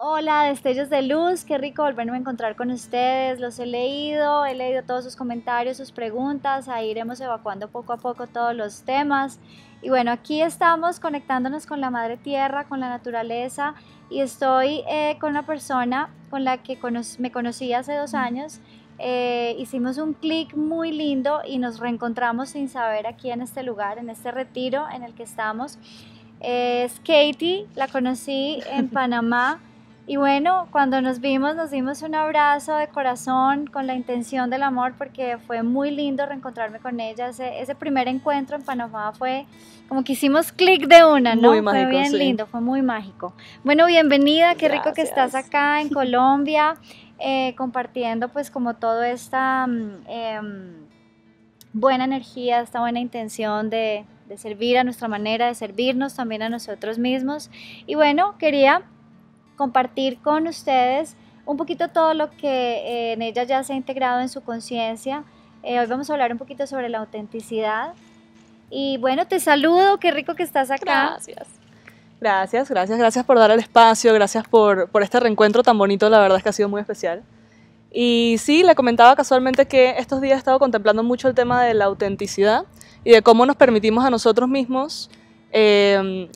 Hola, destellos de luz, qué rico volverme a encontrar con ustedes. Los he leído todos sus comentarios, sus preguntas, ahí iremos evacuando poco a poco todos los temas. Y bueno, aquí estamos conectándonos con la Madre Tierra, con la naturaleza, y estoy con una persona con la que me conocí hace 2 años. Hicimos un clic muy lindo y nos reencontramos sin saber aquí en este lugar, en este retiro en el que estamos. Es Katie, la conocí en Panamá. Y bueno, cuando nos dimos un abrazo de corazón con la intención del amor, porque fue muy lindo reencontrarme con ella. Ese primer encuentro en Panamá fue como que hicimos clic de una, Muy ¿no? Fue mágico, bien sí. lindo, fue muy mágico. Bueno, bienvenida, qué rico que estás Gracias. acá en Colombia, compartiendo pues como toda esta buena energía, esta buena intención de servir a nuestra manera, de servirnos también a nosotros mismos. Y bueno, quería compartir con ustedes un poquito todo lo que en ella ya se ha integrado en su conciencia. Hoy vamos a hablar un poquito sobre la autenticidad. Y bueno, te saludo, qué rico que estás acá. Gracias. Gracias por dar el espacio, gracias por este reencuentro tan bonito, la verdad es que ha sido muy especial. Y sí, le comentaba casualmente que estos días he estado contemplando mucho el tema de la autenticidad y de cómo nos permitimos a nosotros mismos,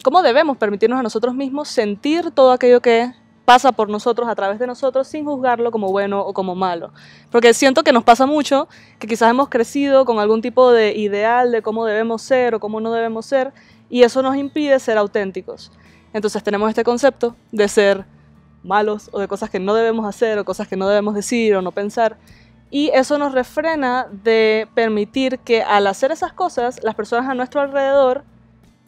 cómo debemos permitirnos a nosotros mismos sentir todo aquello que pasa por nosotros, a través de nosotros, sin juzgarlo como bueno o como malo. Porque siento que nos pasa mucho, que quizás hemos crecido con algún tipo de ideal de cómo debemos ser o cómo no debemos ser, y eso nos impide ser auténticos. Entonces tenemos este concepto de ser malos o de cosas que no debemos hacer o cosas que no debemos decir o no pensar. Y eso nos refrena de permitir que al hacer esas cosas, las personas a nuestro alrededor,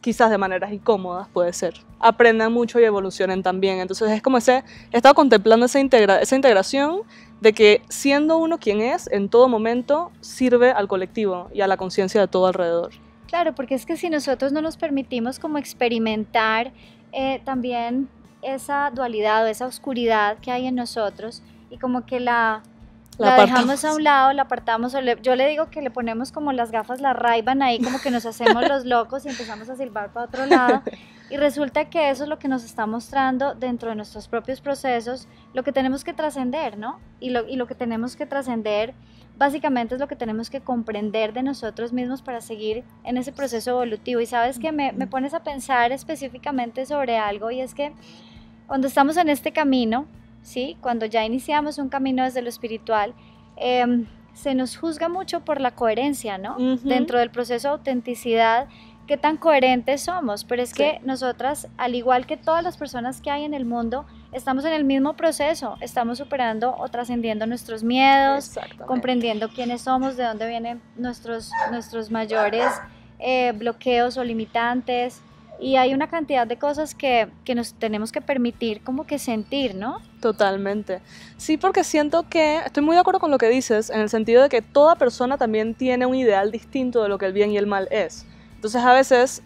quizás de maneras incómodas, puede ser, aprendan mucho y evolucionen también. Entonces es como he estado contemplando esa integración de que siendo uno quien es, en todo momento, sirve al colectivo y a la conciencia de todo alrededor. Claro, porque es que si nosotros no nos permitimos como experimentar también esa dualidad o esa oscuridad que hay en nosotros y como que la dejamos a un lado, la apartamos, yo le digo que le ponemos como las gafas, la Ray-Ban ahí, como que nos hacemos los locos y empezamos a silbar para otro lado, y resulta que eso es lo que nos está mostrando dentro de nuestros propios procesos, lo que tenemos que trascender, ¿no? Y lo que tenemos que trascender básicamente es lo que tenemos que comprender de nosotros mismos para seguir en ese proceso evolutivo. Y sabes que me pones a pensar específicamente sobre algo, y es que cuando estamos en este camino, ¿sí? Cuando ya iniciamos un camino desde lo espiritual, se nos juzga mucho por la coherencia, ¿no? Dentro del proceso de autenticidad, qué tan coherentes somos, pero es que nosotras, al igual que todas las personas que hay en el mundo, estamos en el mismo proceso, estamos superando o trascendiendo nuestros miedos, comprendiendo quiénes somos, de dónde vienen nuestros mayores bloqueos o limitantes. Y hay una cantidad de cosas que nos tenemos que permitir como que sentir, ¿no? Totalmente. Sí, porque siento que estoy muy de acuerdo con lo que dices, en el sentido de que toda persona también tiene un ideal distinto de lo que el bien y el mal es. Entonces a veces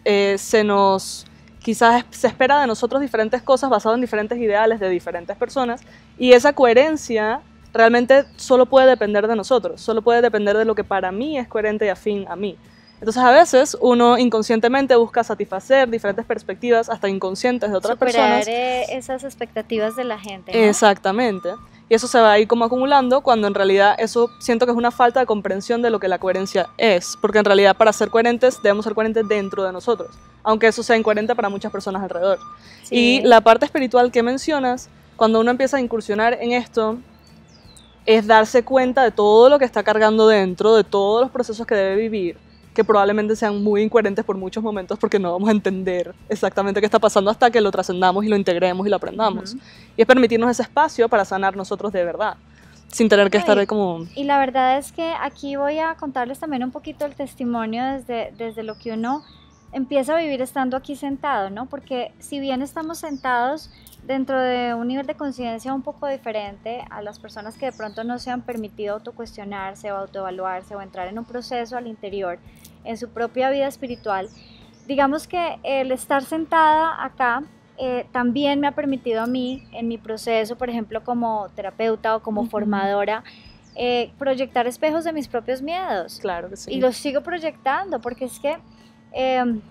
quizás se espera de nosotros diferentes cosas basadas en diferentes ideales de diferentes personas, y esa coherencia realmente solo puede depender de nosotros, solo puede depender de lo que para mí es coherente y afín a mí. Entonces a veces uno inconscientemente busca satisfacer diferentes perspectivas, hasta inconscientes de otras personas. Esas expectativas de la gente, ¿no? Exactamente. Y eso se va a ir como acumulando, cuando en realidad eso siento que es una falta de comprensión de lo que la coherencia es. Porque en realidad para ser coherentes debemos ser coherentes dentro de nosotros, aunque eso sea incoherente para muchas personas alrededor. Sí. Y la parte espiritual que mencionas, cuando uno empieza a incursionar en esto, es darse cuenta de todo lo que está cargando dentro, de todos los procesos que debe vivir, que probablemente sean muy incoherentes por muchos momentos, porque no vamos a entender exactamente qué está pasando hasta que lo trascendamos y lo integremos y lo aprendamos. Y es permitirnos ese espacio para sanar nosotros de verdad, sin tener que estar ahí como... Y la verdad es que aquí voy a contarles también un poquito el testimonio desde lo que uno empieza a vivir estando aquí sentado, ¿no? Porque si bien estamos sentados dentro de un nivel de conciencia un poco diferente a las personas que de pronto no se han permitido autocuestionarse o autoevaluarse o entrar en un proceso al interior en su propia vida espiritual, digamos que el estar sentada acá también me ha permitido a mí, en mi proceso, por ejemplo, como terapeuta o como formadora, proyectar espejos de mis propios miedos. Claro que sí. Y los sigo proyectando, porque es que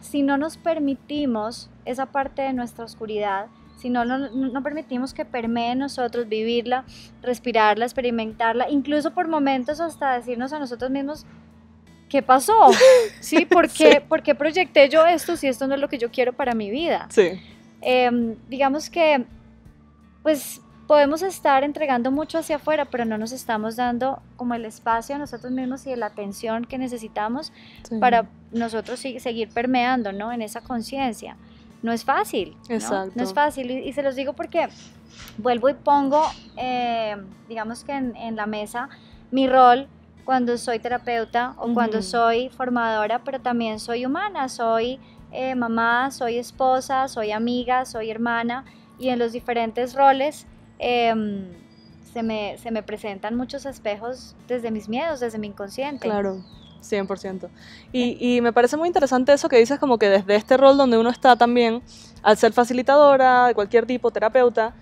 si no nos permitimos esa parte de nuestra oscuridad, si no permitimos que permee en nosotros, vivirla, respirarla, experimentarla, incluso por momentos hasta decirnos a nosotros mismos, ¿qué pasó? ¿Sí? ¿Por qué proyecté yo esto si esto no es lo que yo quiero para mi vida? Sí. Digamos que, pues, podemos estar entregando mucho hacia afuera, pero no nos estamos dando como el espacio a nosotros mismos y la atención que necesitamos para nosotros seguir permeando, ¿no? En esa conciencia. No es fácil, ¿no? Exacto. No es fácil, y se los digo porque vuelvo y pongo, digamos que en la mesa, mi rol cuando soy terapeuta o cuando soy formadora, pero también soy humana, soy mamá, soy esposa, soy amiga, soy hermana, y en los diferentes roles se me presentan muchos espejos desde mis miedos, desde mi inconsciente. Claro, 100%. Y me parece muy interesante eso que dices, como que desde este rol donde uno está también, al ser facilitadora de cualquier tipo, terapeuta,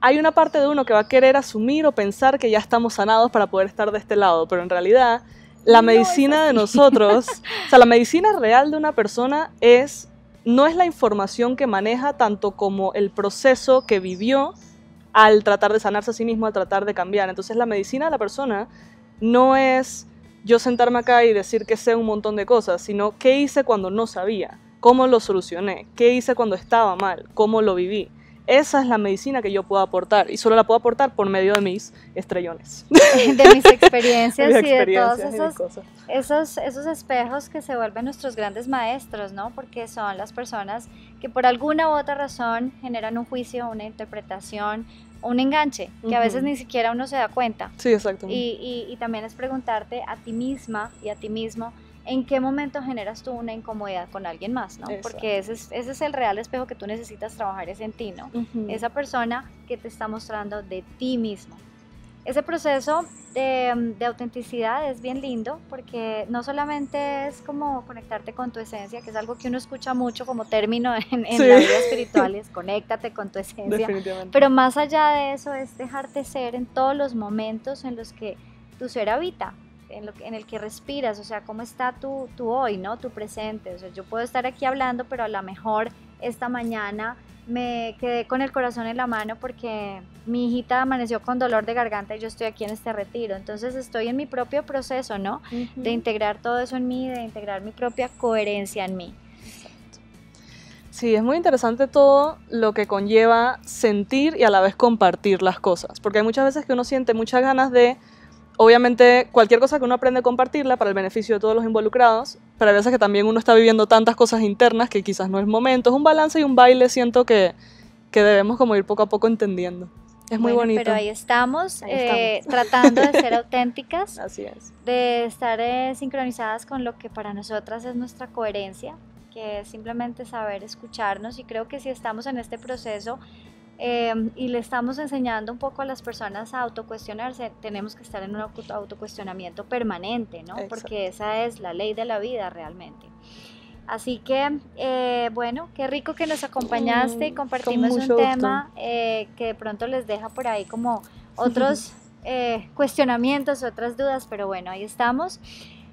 hay una parte de uno que va a querer asumir o pensar que ya estamos sanados para poder estar de este lado, pero en realidad la medicina de nosotros, o sea, la medicina real de una persona no es la información que maneja tanto como el proceso que vivió al tratar de sanarse a sí mismo, al tratar de cambiar. Entonces la medicina de la persona no es yo sentarme acá y decir que sé un montón de cosas, sino qué hice cuando no sabía, cómo lo solucioné, qué hice cuando estaba mal, cómo lo viví. Esa es la medicina que yo puedo aportar, y solo la puedo aportar por medio de mis estrellones. De mis experiencias y de todos esos espejos que se vuelven nuestros grandes maestros, ¿no? Porque son las personas que por alguna u otra razón generan un juicio, una interpretación, un enganche, que a veces ni siquiera uno se da cuenta. Sí, exacto. Y también es preguntarte a ti misma y a ti mismo, ¿en qué momento generas tú una incomodidad con alguien más, ¿no? Exacto. Porque ese es el real espejo que tú necesitas trabajar, es en ti, ¿no? Esa persona que te está mostrando de ti mismo. Ese proceso de autenticidad es bien lindo, porque no solamente es como conectarte con tu esencia, que es algo que uno escucha mucho como término en la vida espiritual, es conéctate con tu esencia. Definitivamente. Pero más allá de eso es dejarte ser en todos los momentos en los que tu ser habita, en el que respiras, o sea, cómo está tu hoy, ¿no? Tu presente. O sea, yo puedo estar aquí hablando, pero a lo mejor esta mañana me quedé con el corazón en la mano porque mi hijita amaneció con dolor de garganta y yo estoy aquí en este retiro. Entonces estoy en mi propio proceso, ¿no? De integrar todo eso en mí, de integrar mi propia coherencia en mí. Exacto. Sí, es muy interesante todo lo que conlleva sentir y a la vez compartir las cosas, porque hay muchas veces que uno siente muchas ganas de, obviamente, cualquier cosa que uno aprende a compartirla para el beneficio de todos los involucrados, pero hay veces que también uno está viviendo tantas cosas internas que quizás no es momento. Es un balance y un baile, siento que debemos como ir poco a poco entendiendo. Es muy bonito. Pero ahí estamos. Tratando de ser auténticas. Así es. De estar sincronizadas con lo que para nosotras es nuestra coherencia, que es simplemente saber escucharnos, y creo que si estamos en este proceso y le estamos enseñando un poco a las personas a autocuestionarse, tenemos que estar en un autocuestionamiento permanente, ¿no? Exacto. Porque esa es la ley de la vida realmente. Así que, bueno, qué rico que nos acompañaste y compartimos un tema que de pronto les deja por ahí como otros cuestionamientos, otras dudas, pero bueno, ahí estamos.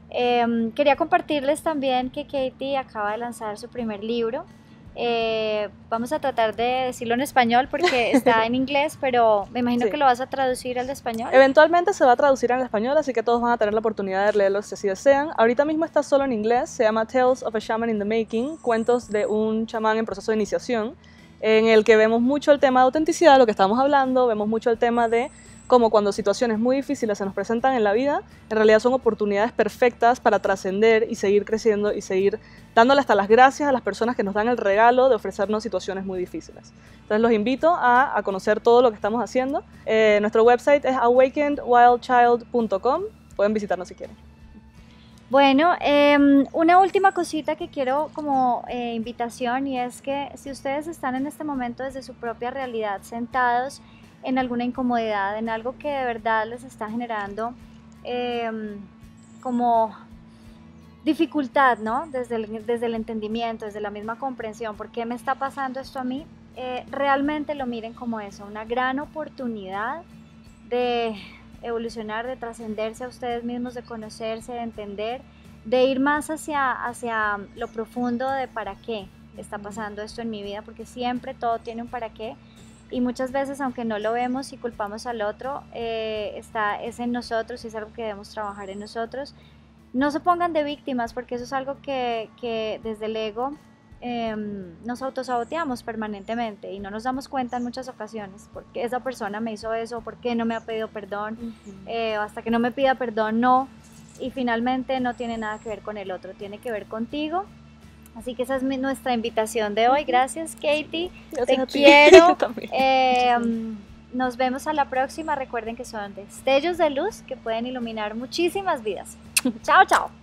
Quería compartirles también que Katie acaba de lanzar su primer libro. Vamos a tratar de decirlo en español porque está en inglés, pero me imagino que lo vas a traducir al español. Eventualmente se va a traducir al español, así que todos van a tener la oportunidad de leerlo si así desean. Ahorita mismo está solo en inglés, se llama Tales of a Shaman in the Making, cuentos de un chamán en proceso de iniciación, en el que vemos mucho el tema de autenticidad, lo que estamos hablando, vemos mucho el tema de cómo cuando situaciones muy difíciles se nos presentan en la vida, en realidad son oportunidades perfectas para trascender y seguir creciendo y seguir dándole hasta las gracias a las personas que nos dan el regalo de ofrecernos situaciones muy difíciles. Entonces los invito a conocer todo lo que estamos haciendo. Nuestro website es awakenedwildchild.com. Pueden visitarnos si quieren. Bueno, una última cosita que quiero como invitación, y es que si ustedes están en este momento desde su propia realidad sentados en alguna incomodidad, en algo que de verdad les está generando como dificultad, ¿no? Desde el entendimiento, desde la misma comprensión, ¿por qué me está pasando esto a mí? Realmente lo miren como eso, una gran oportunidad de evolucionar, de trascenderse a ustedes mismos, de conocerse, de entender, de ir más hacia lo profundo de para qué, está pasando esto en mi vida, porque siempre todo tiene un para qué. Y muchas veces, aunque no lo vemos y culpamos al otro, es en nosotros y es algo que debemos trabajar en nosotros. No se pongan de víctimas, porque eso es algo que desde el ego nos autosaboteamos permanentemente y no nos damos cuenta en muchas ocasiones, porque esa persona me hizo eso, por qué no me ha pedido perdón, hasta que no me pida perdón, no. Y finalmente no tiene nada que ver con el otro, tiene que ver contigo. Así que esa es nuestra invitación de hoy. Gracias, Katie. Gracias Te quiero. También. Nos vemos a la próxima. Recuerden que son destellos de luz que pueden iluminar muchísimas vidas. Chao, chao.